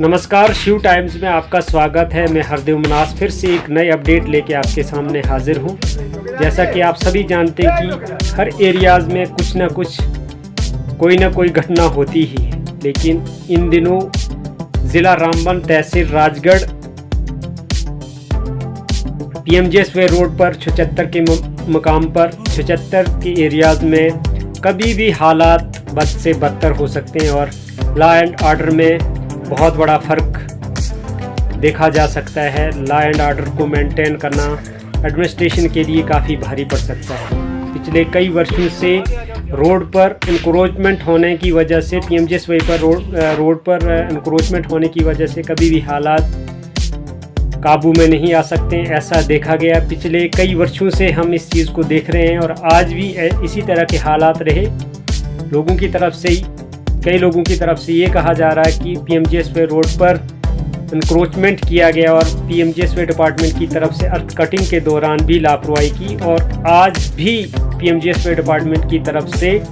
नमस्कार, शिव टाइम्स में आपका स्वागत है। मैं हरदेव मनास फिर से एक नई अपडेट लेके आपके सामने हाजिर हूँ। जैसा कि आप सभी जानते हैं कि हर एरियाज़ में कुछ ना कुछ कोई ना कोई घटना होती ही है, लेकिन इन दिनों ज़िला रामबन, तहसील राजगढ़, PMJSY रोड पर 76 के मकाम पर 76 के एरियाज़ में कभी भी हालात बद से बदतर हो सकते हैं और लॉ एंड ऑर्डर में बहुत बड़ा फ़र्क देखा जा सकता है। लॉ एंड ऑर्डर को मेंटेन करना एडमिनिस्ट्रेशन के लिए काफ़ी भारी पड़ सकता है। पिछले कई वर्षों से रोड पर इंक्रोचमेंट होने की वजह से PMJSY पर रोड पर इंक्रोचमेंट होने की वजह से कभी भी हालात काबू में नहीं आ सकते, ऐसा देखा गया। पिछले कई वर्षों से हम इस चीज़ को देख रहे हैं और आज भी इसी तरह के हालात रहे। लोगों की तरफ से कई लोगों की तरफ से ये कहा जा रहा है कि PMJSY रोड पर इंक्रोचमेंट किया गया और PMJSY डिपार्टमेंट की तरफ से अर्थ कटिंग के दौरान भी लापरवाही की, और आज भी PMJSY डिपार्टमेंट की तरफ से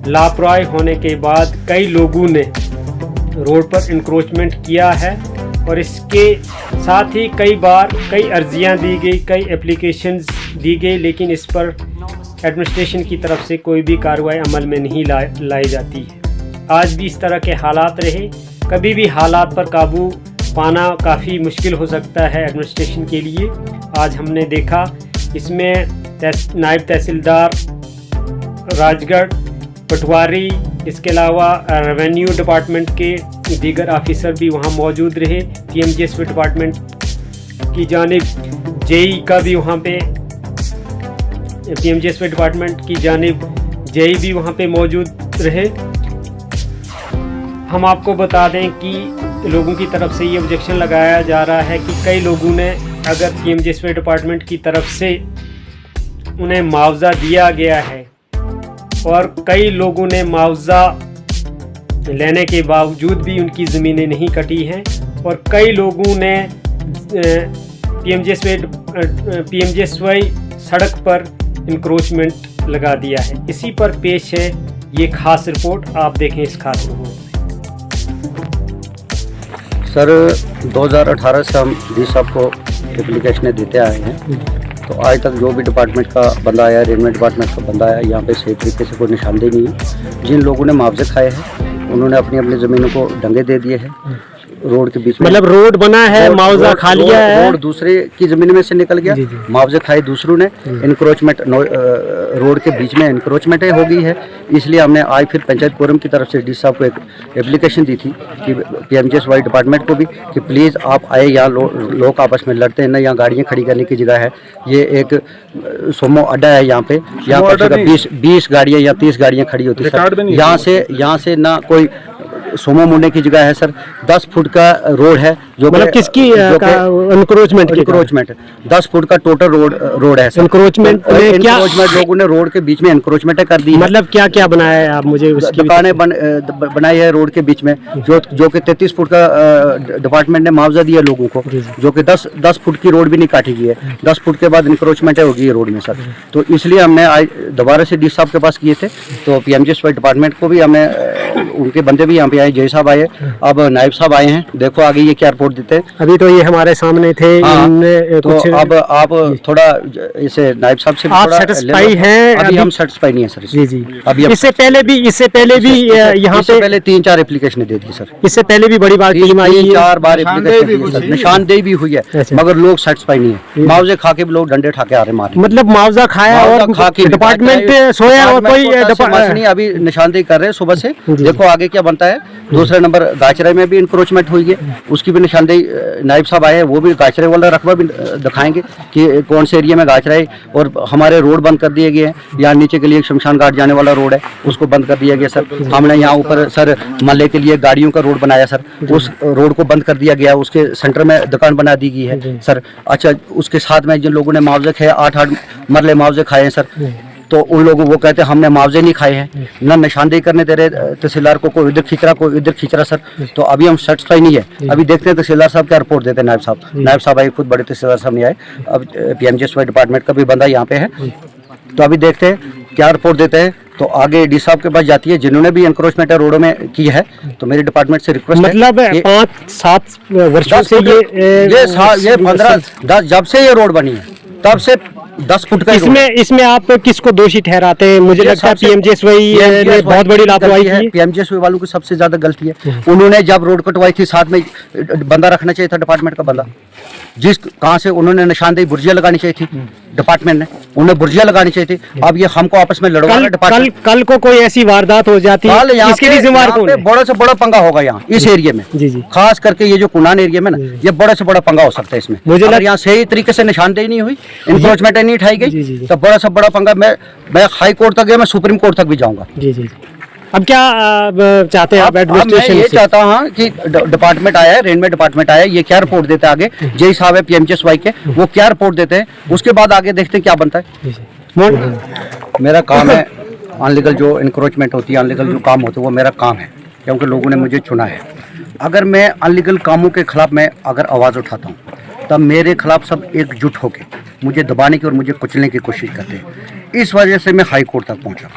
लापरवाही होने के बाद कई लोगों ने रोड पर इंक्रोचमेंट किया है। और इसके साथ ही कई बार कई अर्जियां दी गई, कई एप्लीकेशंस दी गई, लेकिन इस पर एडमिनिस्ट्रेशन की तरफ से कोई भी कार्रवाई अमल में नहीं लाई जाती है। आज भी इस तरह के हालात रहे। कभी भी हालात पर काबू पाना काफ़ी मुश्किल हो सकता है एडमिनिस्ट्रेशन के लिए। आज हमने देखा इसमें नायब तहसीलदार राजगढ़, पटवारी, इसके अलावा रेवेन्यू डिपार्टमेंट के दीगर ऑफिसर भी वहां मौजूद रहे। PMJSY डिपार्टमेंट की जानिब जेई का भी वहां पे PMJSY डिपार्टमेंट की जानिब जेई भी वहां पे मौजूद रहे। हम आपको बता दें कि लोगों की तरफ से ये ऑब्जेक्शन लगाया जा रहा है कि कई लोगों ने, अगर PMJSY डिपार्टमेंट की तरफ से उन्हें मुआवजा दिया गया है और कई लोगों ने मुआवजा लेने के बावजूद भी उनकी ज़मीनें नहीं कटी हैं, और कई लोगों ने PMJSY सड़क पर इंक्रोचमेंट लगा दिया है। इसी पर पेश है ये खास रिपोर्ट, आप देखें इस खास रिपोर्ट। सर 2018 से हम डी साहब को एप्लीकेशनें देते आए हैं, तो आज तक जो भी डिपार्टमेंट का बंदा आया, रेवेन्यू डिपार्टमेंट का बंदा आया, यहाँ पे सही तरीके से कोई निशानदेही नहीं है। जिन लोगों ने मुआवजे खाए हैं उन्होंने अपनी अपनी ज़मीनों को डंगे दे दिए हैं रोड के बीच में। मतलब रोड बना है, मुआवजा खा लिया है, रोड दूसरे की ज़मीन में से निकल गया, मुआवजे खाए दूसरों ने। इंक्रोचमेंट रोड के बीच में इंक्रोचमेंट हो गई है। इसलिए हमने आज फिर पंचायत फोरम की तरफ से डी साहब को एक एप्लीकेशन दी थी कि PMJSY डिपार्टमेंट को भी कि प्लीज़ आप आए, यहाँ लोग आपस में लड़ते हैं ना, यहाँ गाड़ियाँ खड़ी करने की जगह है। ये एक सोमो अड्डा है, यहाँ पे 20 गाड़ियाँ या 30 गाड़ियाँ खड़ी होती है। यहाँ से ना कोई सोमो मुड़ने की जगह है सर। 10 फुट का रोड है, जो मतलब किसकी इंक्रोचमेंट 10 फुट का टोटल रोड है सर। इंक्रोचमेंट लोगों ने रोड के बीच में इंक्रोचमेंट कर दी। मतलब क्या क्या बनाया है आप मुझे? दुकानें बनाई है रोड के बीच में, जो कि 33 फुट का डिपार्टमेंट ने मुआवजा दिया लोगों को, जो कि 10 फुट की रोड भी नहीं काटी गई है। 10 फुट के बाद इंक्रोचमेंट होगी है रोड में सर। तो इसलिए हमने आज दोबारा से डी साहब के पास किए थे, तो PMJSY डिपार्टमेंट को भी हमने, उनके बंदे भी यहाँ पे आए, जय साहब आए, अब नायब साहब आए हैं। देखो आगे ये क्या रिपोर्ट देते हैं। अभी तो ये हमारे सामने थे। तो अब आप थोड़ा इसे नायब साहब से आप सेटिस्फाई हैं? अभी हम सेटिस्फाई नहीं है सर। जी। अभी इससे पहले भी यहाँ पे 3-4 एप्लीकेशन दे दी सर। इससे पहले भी बड़ी बात 3-4 बार निशानदेही भी हुई है, मगर लोग सेटिस्फाई नहीं है। मुआवजे खा के भी लोग डंडे ठाके आ रहे मारे। मतलब मुआवजा खाया और खा के डिपार्टमेंट सोया और कोई नहीं। अभी निशानदेही कर रहे हैं सुबह से, देखो आगे क्या बनता है। दूसरे नंबर गाचरे में भी इंक्रोचमेंट हुई है, उसकी भी निशानदेही नायब साहब आए हैं, वो भी गाचरे वाला रकबा भी दिखाएंगे कि कौन से एरिया में गाचरा है। और हमारे रोड बंद कर दिए गए हैं। यहाँ नीचे के लिए शमशान घाट जाने वाला रोड है, उसको बंद कर दिया गया सर। हमने यहाँ ऊपर सर महल्ले के लिए गाड़ियों का रोड बनाया सर, उस रोड को बंद कर दिया गया। उसके सेंटर में दुकान बना दी गई है सर। अच्छा, उसके साथ में जिन लोगों ने मुआवजे खाए, 8 मरले मुआवजे खाए हैं सर, तो उन लोगों वो कहते हैं हमने मुआवजे नहीं खाए हैं, ना निशानदेही करने दे रहे तहसीलदार को, कोई इधर खींच रहा कोई इधर खींच रहा सर। तो अभी हम सेटिस्फाई नहीं है। अभी देखते हैं तहसीलदार साहब क्या रिपोर्ट देते हैं। नायब साहब आए, खुद बड़े तहसीलदार साहब नहीं आए। अब PMJSY डिपार्टमेंट का भी बंदा यहाँ पे है, तो अभी देखते हैं क्या रिपोर्ट देते हैं। तो आगे डी साहब के पास जाती है, जिन्होंने भी एनक्रोचमेंट रोडों में की है। तो मेरे डिपार्टमेंट से रिक्वेस्ट मतलब है 5-7 वर्षों से ये 15-10 जब से ये रोड बनी है तब से 10 फुट का इसमें आप किसको दोषी ठहराते हैं? मुझे लगता है पीएमजीएसवाई ने बहुत बड़ी लापरवाही की है। पीएमजीएसवाई वालों की सबसे ज्यादा गलती है। उन्होंने जब रोड कटवाई थी साथ में बंदा रखना चाहिए था, डिपार्टमेंट का बंदा, जिस कहाँ से उन्होंने निशानदेही बुर्जिया लगानी चाहिए थी डिपार्टमेंट ने, उन्हें बुर्जिया लगानी चाहिए थी। अब ये हमको आपस में लड़वाना डिपार्टमेंट। कल को कोई ऐसी वारदात हो जाती है, इसके लिए जिम्मेदार कौन है? बड़ा से बड़ा पंगा होगा यहाँ इस एरिया में। जी जी, खास करके ये जो कुनान एरिया में ना, ये बड़ा से बड़ा पंगा हो सकता है इसमें। मुझे यहाँ सही तरीके से निशानदेही नहीं हुई, इंक्रोचमेंट नहीं उठाई गई, तो बड़ा से बड़ा पंगा। मैं हाई कोर्ट तक गया, मैं सुप्रीम कोर्ट तक भी जाऊंगा। जी जी। अब क्या चाहते हैं आप एडमिनिस्ट्रेशन? मैं ये चाहता हूँ कि डिपार्टमेंट आया है, रेलवे डिपार्टमेंट आया है, ये क्या रिपोर्ट देता है आगे, जय साहब है पीएमजीएसवाई के, वो क्या रिपोर्ट देते हैं, उसके बाद आगे देखते हैं क्या बनता है। मेरा काम है अनलीगल जो इंक्रोचमेंट होती है, अनलीगल जो काम होते हैं, वो मेरा काम है, क्योंकि लोगों ने मुझे चुना है। अगर मैं अनलीगल कामों के खिलाफ मैं अगर आवाज़ उठाता हूँ, तब मेरे खिलाफ सब एकजुट होकर मुझे दबाने की और मुझे कुचलने की कोशिश करते हैं। इस वजह से मैं हाई कोर्ट तक पहुंचा।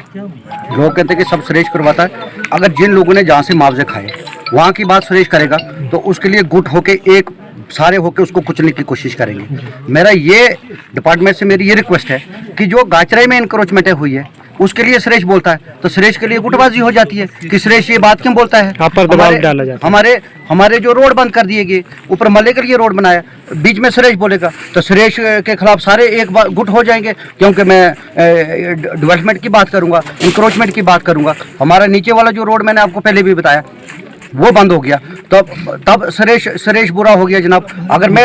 लोग कहते हैं कि सब सुरेश करवाता है। अगर जिन लोगों ने जहाँ से मुआवजे खाए वहाँ की बात सुरेश करेगा, तो उसके लिए गुट होके एक सारे होके उसको कुचलने की कोशिश करेंगे। मेरा ये डिपार्टमेंट से मेरी ये रिक्वेस्ट है कि जो गाचराई में इंक्रोचमेंट हुई है उसके लिए सुरेश बोलता है, तो सुरेश के लिए गुटबाजी हो जाती है कि सुरेश ये बात क्यों बोलता है। आप पर दबाव डाला जाता है। हमारे जो रोड बंद कर दिए गए, ऊपर मल्ले के लिए रोड बनाया, बीच में सुरेश बोलेगा तो सुरेश के खिलाफ सारे एक बार गुट हो जाएंगे, क्योंकि मैं डेवलपमेंट की बात करूंगा, इंक्रोचमेंट की बात करूंगा। हमारा नीचे वाला जो रोड मैंने आपको पहले भी बताया वो बंद हो गया, तो तब सुरेश बुरा हो गया जनाब। अगर मैं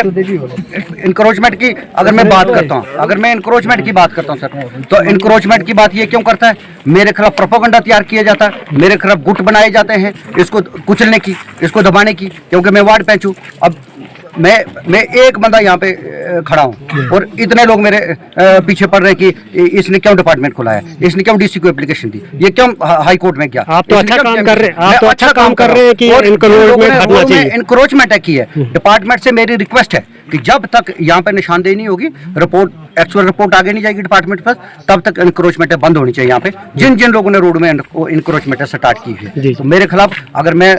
इंक्रोचमेंट की अगर मैं बात करता हूँ, अगर मैं इंक्रोचमेंट की बात करता हूँ सर, तो इंक्रोचमेंट की बात ये क्यों करता है? मेरे खिलाफ प्रोपेगेंडा तैयार किया जाता है, मेरे खिलाफ गुट बनाए जाते हैं इसको कुचलने की, इसको दबाने की, क्योंकि मैं वार्ड पेंच हूँ। अब मैं एक बंदा यहाँ पे खड़ा हूँ और इतने लोग मेरे पीछे पड़ रहे हैं कि इसने क्यों डिपार्टमेंट खोला है, इसने क्यों डीसी को एप्लीकेशन दी, ये क्यों हाई कोर्ट में गया। आप तो अच्छा काम कर रहे हैं, आप तो अच्छा काम कर रहे हैं कि इंक्रोचमेंट की है। डिपार्टमेंट से मेरी रिक्वेस्ट है कि जब तक यहाँ पे निशानदेही नहीं होगी, रिपोर्ट एक्चुअल रिपोर्ट आगे नहीं जाएगी डिपार्टमेंट पर, तब तक इंक्रोचमेंट बंद होनी चाहिए यहाँ पे। जिन लोगों ने रोड में इंक्रोचमेंट स्टार्ट की है, तो मेरे खिलाफ अगर मैं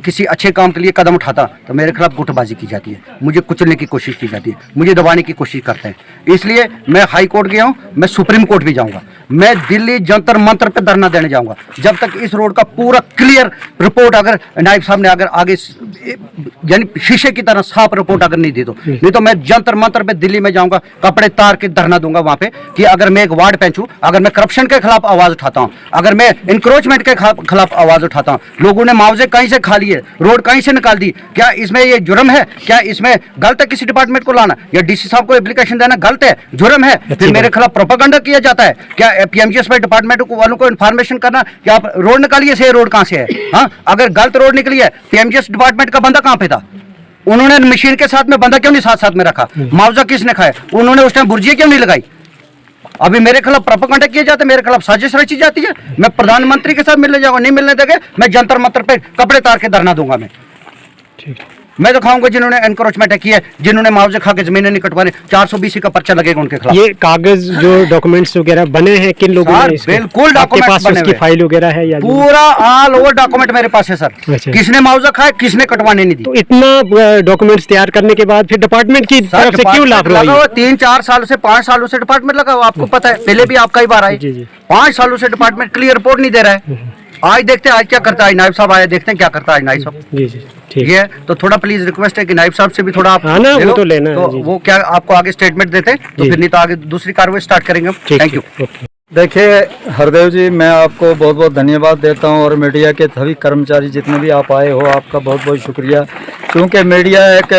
किसी अच्छे काम के लिए कदम उठाता तो मेरे खिलाफ गुटबाजी की जाती है, मुझे कुचलने की कोशिश की जाती है, मुझे दबाने की कोशिश करते हैं। इसलिए मैं हाई कोर्ट गया हूँ, मैं सुप्रीम कोर्ट भी जाऊँगा, मैं दिल्ली जंतर मंतर पे धरना देने जाऊँगा, जब तक इस रोड का पूरा क्लियर रिपोर्ट अगर नायब साहब ने अगर आगे यानी शीशे की तरह साफ रिपोर्ट अगर नहीं दी तो, नहीं तो मैं जंतर मंतर पे दिल्ली में जाऊँगा, कपड़े तार के धरना दूंगा वहाँ पे कि अगर मैं एक वार्ड पेंच हूँ, अगर मैं करप्शन के खिलाफ आवाज़ उठाता हूँ, अगर मैं इंक्रोचमेंट के खिलाफ आवाज़ उठाता हूँ, लोगों ने मुआवजे कहीं से खा लिए, रोड कहीं से निकाल दी, क्या इसमें ये जुर्म है? क्या इसमें गलत है किसी डिपार्टमेंट को लाना या डीसी साहब को एप्लीकेशन देना गलत है, जुर्म है? फिर मेरे खिलाफ प्रोपेगेंडा किया जाता है क्या? पीएमजीएसवाई डिपार्टमेंट वालों को इन्फॉर्मेशन करना कि आप रोड निकालिए, से रोड कहाँ से है। हाँ, अगर गलत रोड निकली है, पीएमजीएस डिपार्टमेंट का बंदा कहाँ पे था? उन्होंने मशीन के साथ में बंदा क्यों नहीं साथ में रखा? मुआवजा किसने खाया? उन्होंने उस टाइम बुर्जिया क्यों नहीं लगाई? अभी मेरे खिलाफ प्रोपेगेंडा किया जाता है, मेरे खिलाफ साजिश रची जाती है। मैं प्रधानमंत्री के साथ मिलने जाऊंगा, नहीं मिलने देंगे मैं जंतर मंतर पे कपड़े तार के धरना दूंगा। मैं दिखाऊंगा जिन्होंने एनक्रोचमेंट किया है, जिन्होंने मुआवजे खा के जमीनें नहीं कटवाने, 420 का पर्चा लगेगा उनके खिलाफ। ये कागज जो डॉक्यूमेंट्स वगैरह बने हैं किन लोगों ने? बिल्कुल डॉक्यूमेंट बने उसकी फाइल वगैरह है या पूरा ऑल ओवर डॉक्यूमेंट मेरे पास है सर। किसने मुआवजा खाया, किसने कटवाने नहीं दी। तो इतना डॉक्यूमेंट्स तैयार करने के बाद फिर डिपार्टमेंट की तरफ से क्यों लापरवाही? 3-4 सालों से 5 सालों से डिपार्टमेंट लगा हुआ, आपको पता है, पहले भी आपका ही बार आई। 5 सालों से डिपार्टमेंट क्लियर रिपोर्ट नहीं दे रहा है। आज देखते हैं आज क्या करता है नायब साहब, आया देखते हैं क्या करता है नायब साहब। जी जी ठीक है। तो थोड़ा प्लीज रिक्वेस्ट है कि नायब साहब से भी थोड़ा आप ना वो तो लेना तो वो क्या आपको आगे स्टेटमेंट देते हैं, तो फिर नहीं तो आगे दूसरी कार्रवाई स्टार्ट करेंगे हम। Thank you. देखिए हरदेव जी, मैं आपको बहुत बहुत धन्यवाद देता हूं और मीडिया के सभी कर्मचारी जितने भी आप आए हो, आपका बहुत बहुत शुक्रिया, क्योंकि मीडिया एक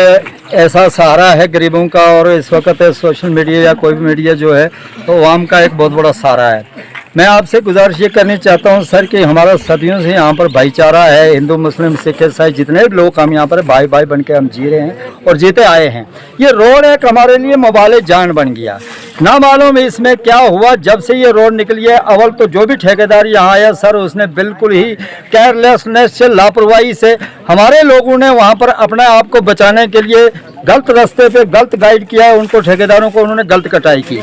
ऐसा सहारा है गरीबों का, और इस वक्त सोशल मीडिया या कोई भी मीडिया जो है तो आवाम का एक बहुत बड़ा सहारा है। मैं आपसे गुजारिश ये करनी चाहता हूँ सर कि हमारा सदियों से यहाँ पर भाईचारा है, हिंदू मुस्लिम सिख ईसाई जितने भी लोग हम यहाँ पर भाई भाई बन के हम जी रहे हैं और जीते आए हैं। ये रोड एक हमारे लिए मोबाइल जान बन गया। ना मालूम इसमें क्या हुआ जब से ये रोड निकली है। अव्वल तो जो भी ठेकेदार यहाँ आया सर, उसने बिल्कुल ही केयरलेसनेस से, लापरवाही से हमारे लोगों ने वहाँ पर अपने आप को बचाने के लिए गलत रास्ते पे गलत गाइड किया है, उनको ठेकेदारों को उन्होंने गलत कटाई की।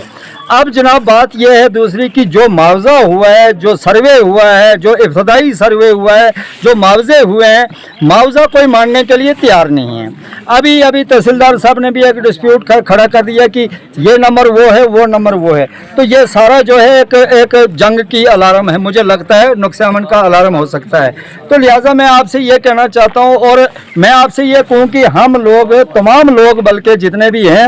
अब जनाब बात यह है दूसरी कि जो मुआवजा हुआ है, जो सर्वे हुआ है, जो इब्तदाई सर्वे हुआ है, जो मुआवजे हुए हैं, मुआवजा कोई मानने के लिए तैयार नहीं है। अभी तहसीलदार साहब ने भी एक डिस्प्यूट खड़ा कर दिया कि ये नंबर वो है, वो नंबर वो है। तो ये सारा जो है एक जंग की अलार्म है, मुझे लगता है नुक्से अमन का अलार्म हो सकता है। तो लिहाजा मैं आपसे ये कहना चाहता हूँ और मैं आपसे ये कहूँ कि हम लोग, तमाम लोग बल्कि जितने भी हैं,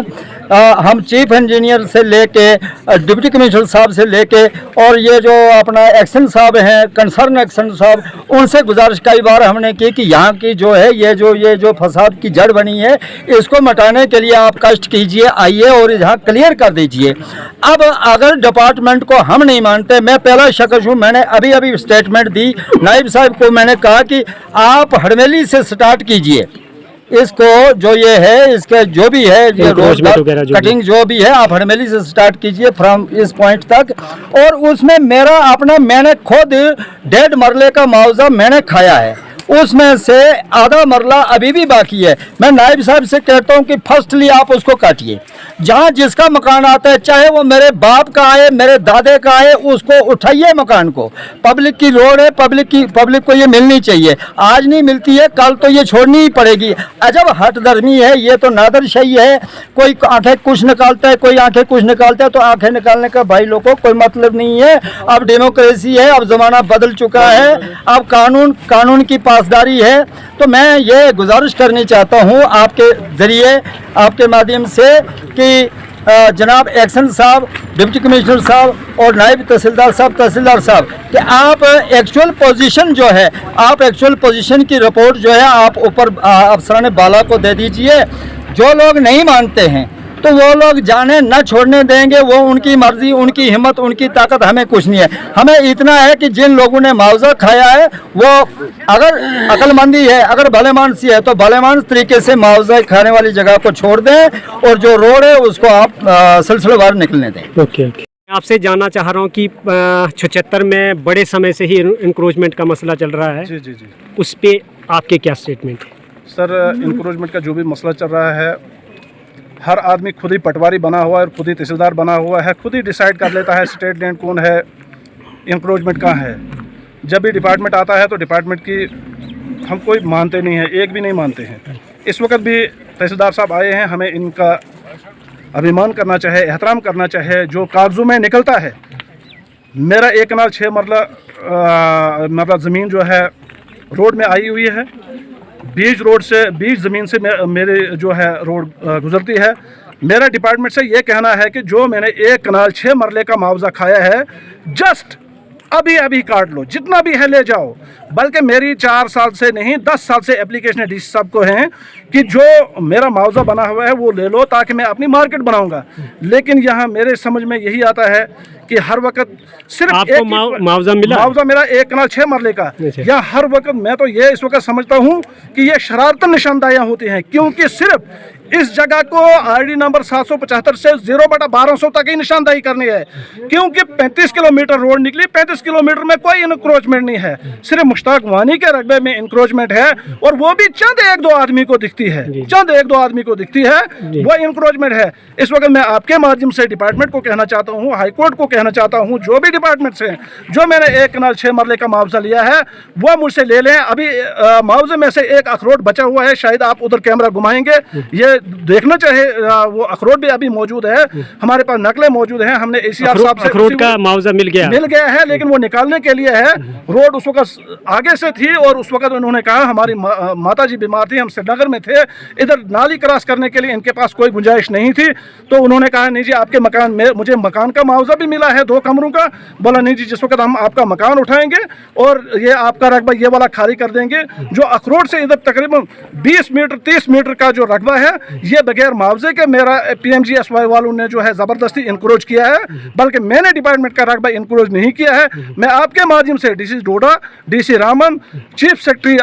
हम चीफ इंजीनियर से लेके डिप्टी कमिश्नर साहब से लेके और ये जो अपना एक्शन साहब हैं, कंसर्न एक्शन साहब, उनसे गुजारिश कई बार हमने की कि यहाँ की जो है ये जो फसाद की जड़ बनी है, इसको मिटाने के लिए आप कष्ट कीजिए, आइए और यहाँ क्लियर कर दीजिए। अब अगर डिपार्टमेंट को हम नहीं मानते, मैं पहला शख्स हूँ, मैंने अभी स्टेटमेंट दी नायब साहब को, मैंने कहा कि आप हड़मेली से स्टार्ट कीजिए इसको, जो ये है इसके जो भी है ये रोड कटिंग जो भी है आप हड़मेली से स्टार्ट कीजिए फ्रॉम इस पॉइंट तक। और उसमें मैंने खुद 1.5 मरले का मुआवजा मैंने खाया है, उसमें से आधा मरला अभी भी बाकी है। मैं नायब साहब से कहता हूं कि फर्स्टली आप उसको काटिए, जहां जिसका मकान आता है, चाहे वो मेरे बाप का आए, मेरे दादे का आए, उसको उठाइए मकान को। पब्लिक की रोड है, पब्लिक को ये मिलनी चाहिए। आज नहीं मिलती है, कल तो ये छोड़नी ही पड़ेगी। अजब हठधर्मी है ये, तो नादरशाही है। कोई आंखें कुछ निकालता है, कोई आंखें कुछ निकालता है, तो आंखें निकालने का भाई लोगों को कोई मतलब नहीं है। अब डेमोक्रेसी है, अब ज़माना बदल चुका है, अब कानून की पासदारी है। तो मैं ये गुजारिश करनी चाहता हूँ आपके ज़रिए, आपके माध्यम से कि जनाब एक्शन साहब, डिप्टी कमिश्नर साहब और नायब तहसीलदार साहब कि आप एक्चुअल पोजीशन जो है, आप एक्चुअल पोजीशन की रिपोर्ट जो है आप ऊपर अफसरान बाला को दे दीजिए। जो लोग नहीं मानते हैं तो वो लोग जाने न छोड़ने देंगे, वो उनकी मर्जी, उनकी हिम्मत, उनकी ताकत, हमें कुछ नहीं है। हमें इतना है कि जिन लोगों ने मुआवजा खाया है वो अगर अक्लमंदी है, अगर भलेमानसी है, तो भलेमानस तरीके से मुआवजा खाने वाली जगह को छोड़ दें और जो रोड है उसको आप सिलसिलेवार निकलने दें। ओके। आपसे जानना चाह रहा हूँ कि 76 में बड़े समय से ही इंक्रोचमेंट का मसला चल रहा है। जी। उस पर आपके क्या स्टेटमेंट है? सर, इंक्रोचमेंट का जो भी मसला चल रहा है, हर आदमी खुद ही पटवारी बना हुआ है और खुद ही तहसीलदार बना हुआ है, खुद ही डिसाइड कर लेता है स्टेट लैंड कौन है, इंक्रोचमेंट कहाँ है। जब भी डिपार्टमेंट आता है तो डिपार्टमेंट की हम कोई मानते नहीं है, एक भी नहीं मानते हैं। इस वक्त भी तहसीलदार साहब आए हैं, हमें इनका अभिमान करना चाहिए, एहतराम करना चाहिए। जो कागजों में निकलता है, मेरा 1 कनाल 6 मरला ज़मीन जो है रोड में आई हुई है, बीच ज़मीन से मेरे जो है रोड गुजरती है। मेरा डिपार्टमेंट से ये कहना है कि जो मैंने 1 कनाल 6 मरले का मुआवजा खाया है, जस्ट अभी काट लो, जितना भी है ले जाओ। बल्कि मेरी 4 साल से नहीं 10 साल से एप्लीकेशन डीसी साहब को हैं कि जो मेरा मुआवजा बना हुआ है वो ले लो, ताकि मैं अपनी मार्केट बनाऊंगा। लेकिन यहाँ मेरे समझ में यही आता है कि हर वक्त सिर्फ आपको मुआवजा मिला? मुआवजा मेरा 1 कनाल 6 मरले का। या हर वक्त मैं तो ये इस वक्त समझता हूँ कि ये शरारतन निशानदाहियाँ होती हैं, क्योंकि सिर्फ इस जगह को आईडी नंबर 775 से 0/1200 तक ही निशानदाही करनी है, क्योंकि 35 किलोमीटर रोड निकली, 35 किलोमीटर में कोई इंक्रोचमेंट नहीं है, सिर्फ मुश्ताक वानी के रकबे में इंक्रोचमेंट है, और वो भी चंद 1-2 आदमी को दिखती है, वो इंक्रोचमेंट है। इस वक्त मैं आपके माध्यम से डिपार्टमेंट को कहना चाहता हूँ, हाई कोर्ट को कहना चाहता हूँ, जो भी डिपार्टमेंट से जो मैंने 1 कनाल 6 मरले का मुआवजा लिया है वो मुझसे ले लें। अभी मुआवजे में से एक अखरोट बचा हुआ है, शायद आप उधर कैमरा घुमाएंगे, ये देखना चाहे, वो अखरोट भी अभी मौजूद है, हमारे पास नकलें मौजूद हैं। हमने एसीआर साहब से अखरोट का मुआवजा मिल गया है, लेकिन वो निकालने के लिए है। रोड उस वक्त आगे से थी और उस वक्त उन्होंने कहा हमारी माता जी बीमार थी, हम श्रीनगर में थे, इधर नाली क्रॉस करने के लिए इनके पास कोई गुंजाइश नहीं थी। तो उन्होंने कहा नहीं जी आपके मकान में, मुझे मकान का मुआवजा भी मिला है 2 कमरों का। बोला नहीं जी, जिस वक्त हम आपका मकान उठाएंगे और ये आपका रकबा ये वाला खाली कर देंगे। जो अखरोट से इधर तकरीबन 20 मीटर 30 मीटर का जो रकबा है, ये बगैर मुआवजे के मेरा PMGSY वालों ने जो है ज़बरदस्ती इंक्रोच किया है, बल्कि मैंने डिपार्टमेंट का रकबा इंक्रोच नहीं किया है। मैं आपके माध्यम से DC डोडा, DC Raman, chief secretary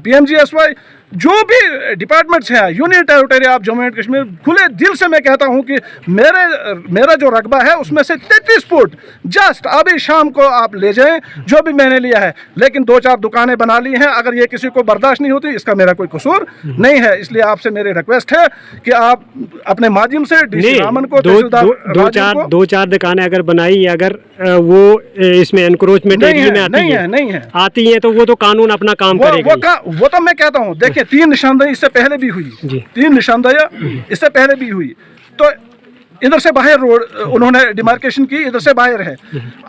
PMGSY, जो भी डिपार्टमेंट्स हैं, union territory of Jammu and Kashmir, खुले दिल से मैं कहता हूं कि मेरा जो रकबा है उसमें से 33 फुट जस्ट अभी शाम को आप ले जाएं, जो भी मैंने लिया है। लेकिन 2-4 दुकानें बना ली हैं, अगर ये किसी को बर्दाश्त नहीं होती, इसका मेरा कोई कसूर नहीं है। इसलिए आपसे मेरी रिक्वेस्ट है कि आप अपने माध्यम से डीसी रामन को, दो चार दुकानें अगर बनाई, अगर वो इसमें एनक्रोचमेंट एरिया में आती है तो वो तो कानून अपना काम करेगा। वो तो मैं कहता हूँ, देखिए 3 निशानदेही इससे पहले भी हुई, 3 निशानदेही इससे पहले भी हुई। तो इधर से बाहर रोड उन्होंने डिमार्केशन की, इधर से बाहर है।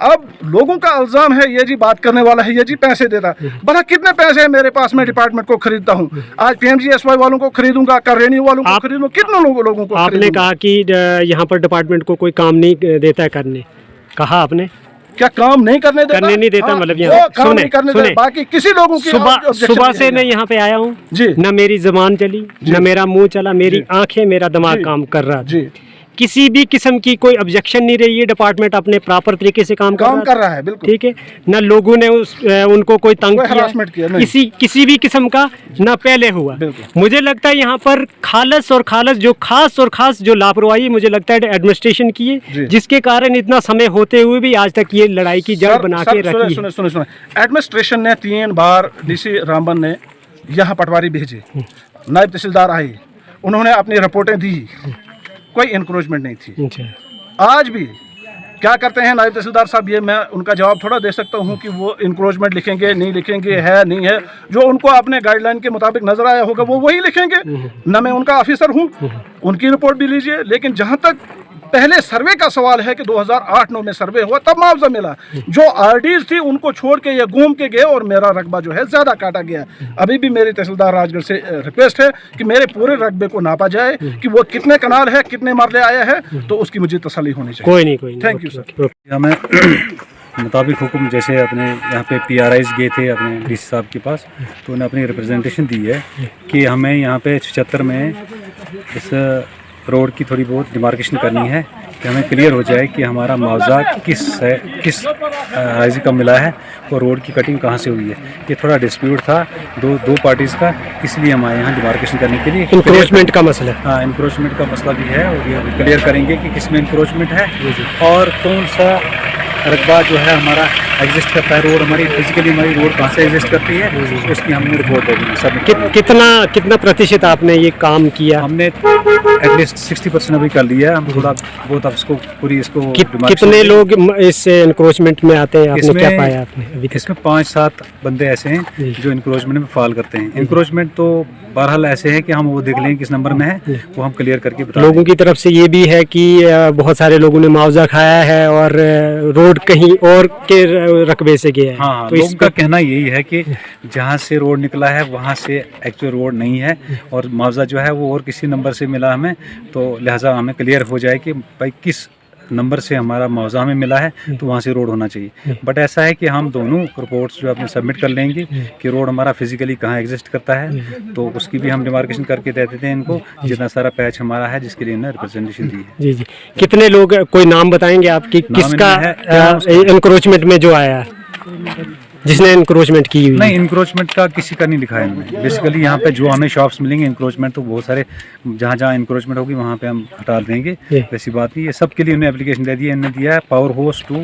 अब लोगों का इल्जाम है ये जी बात करने वाला है, ये जी पैसे देता। भला कितने पैसे है मेरे पास, मैं डिपार्टमेंट को खरीदता हूँ। आज PMGSY वालों को खरीदूंगा, कर रेन्यू वालों को खरीदूंगा, कितने लोगों को। आपने कहा कि यहाँ पर डिपार्टमेंट को कोई काम नहीं देता है करने, कहा आपने क्या काम नहीं करने देता? हाँ, मतलब यहाँ सुने, बाकी किसी लोगों की सुबह से मैं यहाँ पे आया हूँ जी, न मेरी जुबान चली, न मेरा मुंह चला, मेरी आंखें, मेरा दिमाग काम कर रहा जी। किसी भी किस्म की कोई ऑब्जेक्शन नहीं रही है। डिपार्टमेंट अपने प्रॉपर तरीके से काम कर रहा है, बिल्कुल ठीक है। न लोगों ने उनको कोई तंग किया, किसी भी किस्म का न पहले हुआ। मुझे लगता है यहाँ पर खास और खास जो लापरवाही मुझे लगता है एडमिनिस्ट्रेशन की है, जिसके कारण इतना समय होते हुए भी आज तक ये लड़ाई की जड़ बना के रखी है। सुने, एडमिनिस्ट्रेशन ने 3 बार डीसी रामबन ने यहाँ पटवारी भेजे, नायब तहसीलदार आए, उन्होंने अपनी रिपोर्टें दी, कोई इंक्रोचमेंट नहीं थी। आज भी क्या करते हैं नायब तहसीलदार साहब, ये मैं उनका जवाब थोड़ा दे सकता हूँ कि वो इंक्रोचमेंट लिखेंगे, नहीं लिखेंगे, है नहीं है, जो उनको अपने गाइडलाइन के मुताबिक नजर आया होगा वो वही लिखेंगे। न मैं उनका ऑफिसर हूँ, उनकी रिपोर्ट भी लीजिए। लेकिन जहाँ तक पहले सर्वे का सवाल है कि 2008-9 में सर्वे हुआ, तब मुआवजा मिला। जो आरडीज थी उनको छोड़ के ये घूम के गए और मेरा रकबा जो है ज्यादा काटा गया। अभी भी मेरी तहसीलदार राजगढ़ से रिक्वेस्ट है कि मेरे पूरे रकबे को नापा जाए कि वो कितने कनाल है, कितने मरले आया है, तो उसकी मुझे तसल्ली होनी चाहिए। कोई नहीं। Thank you sir. हमें मुताबिक हुक्म, जैसे अपने यहाँ पे PRIs गए थे अपने डीसी साहब के पास, तो उन्हें अपनी रिप्रेजेंटेशन दी है कि हमें यहाँ पे 76 में इस रोड की थोड़ी बहुत डिमार्केशन करनी है कि हमें क्लियर हो जाए कि हमारा मुआवजा किस राइज का मिला है और रोड की कटिंग कहाँ से हुई है। ये थोड़ा डिस्प्यूट था दो पार्टीज़ का, इसलिए हम आए यहाँ डिमार्केशन करने के लिए। इंक्रोचमेंट का मसला, हाँ इंक्रोचमेंट का मसला भी है और ये क्लियर करेंगे कि किस में इंक्रोचमेंट है और कौन सा रकबा जो है हमारा एग्जिस्ट करता है। रोड हमारी फिजिकली हमारी रोड कहाँ से एग्जिस्ट करती है, उसकी हमने रिपोर्ट देनी सब। कितना प्रतिशत आपने ये काम किया? हमने एटलीस्ट 60% अभी कर लिया है। हम थोड़ा बहुत अब इसको पूरी इसको कितने लोग इस इंक्रोचमेंट में आते हैं? आपने क्या पाया आपने अभी? इसमें 5-7 बंदे ऐसे हैं जो इंक्रोचमेंट में फॉल करते हैं। इंक्रोचमेंट तो बहरहाल ऐसे है कि हम वो देख लें किस नंबर में है, वो हम क्लियर करके बता लोगों की तरफ से ये भी है कि बहुत सारे लोगों ने मुआवजा खाया है और रोड कहीं और के रकबे से गया है। हाँ, तो लोगों का कहना यही है कि जहाँ से रोड निकला है वहाँ से एक्चुअल रोड नहीं है और मुआवजा जो है वो और किसी नंबर से मिला हमें, तो लिहाजा हमें क्लियर हो जाए कि भाई किस नंबर से हमारा मुआवजा हमें मिला है, तो वहाँ से रोड होना चाहिए। बट ऐसा है कि हम दोनों रिपोर्ट्स जो अपने सबमिट कर लेंगे कि रोड हमारा फिजिकली कहाँ एग्जिस्ट करता है, तो उसकी भी हम डिमार्केशन करके दे देते हैं इनको, जितना सारा पैच हमारा है जिसके लिए इन्हें रिप्रेजेंटेशन दी है। जी। कितने लोग, कोई नाम बताएंगे आपकी, किसका इंक्रोचमेंट में जो आया है, जिसने इंक्रोचमेंट की हुई? नहीं, इंक्रोचमेंट का किसी का नहीं लिखा है इन्होंने। बेसिकली यहाँ पे जो हमें शॉप्स मिलेंगे इंक्रोचमेंट तो बहुत सारे, जहाँ जहाँ इंक्रोचमेंट होगी वहाँ पे हम हटा देंगे, वैसी बात नहीं। ये सब के लिए उन्हें एप्लीकेशन दे दी है, इन्होंने दिया है पावर हाउस टू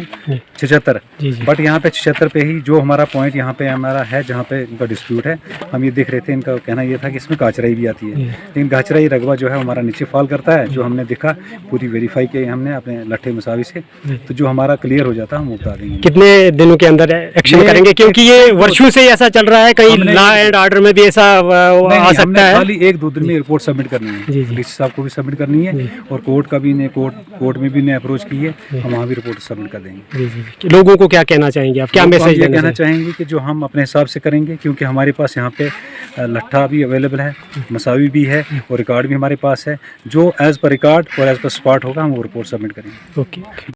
76। बट यहाँ पे 76 पे ही जो हमारा पॉइंट यहाँ पे हमारा है जहाँ पे इनका डिस्प्यूट है, हम ये देख रहे थे, इनका कहना ये था कि इसमें गाचराई भी आती है, लेकिन गाचराई रकबा जो है हमारा नीचे फॉल करता है। जो हमने देखा पूरी वेरीफाई की हमने अपने लट्ठे मसावी से, तो जो हमारा क्लियर हो जाता है हम बता देंगे। कितने दिनों के अंदर एक्शन करेंगे? क्योंकि ये वर्षों से ऐसा चल रहा है, कहीं लॉ एंड ऑर्डर में भी ऐसा आ सकता है। खाली 1-2 दिन में रिपोर्ट सबमिट करनी है, डीसी साहब को भी सबमिट करनी है और कोर्ट का भी कोर्ट में भी ने अप्रोच की है, हम वहाँ भी रिपोर्ट सबमिट कर देंगे। लोगों को क्या कहना चाहेंगे आप, क्या मैसेज कहना चाहेंगे कि जो हम अपने हिसाब से करेंगे, क्योंकि हमारे पास यहाँ पे लट्ठा भी अवेलेबल है, मसावी भी है और रिकॉर्ड भी हमारे पास है। जो एज पर रिकॉर्ड और एज पर स्पॉट होगा हम वो रिपोर्ट सबमिट करेंगे। ओके।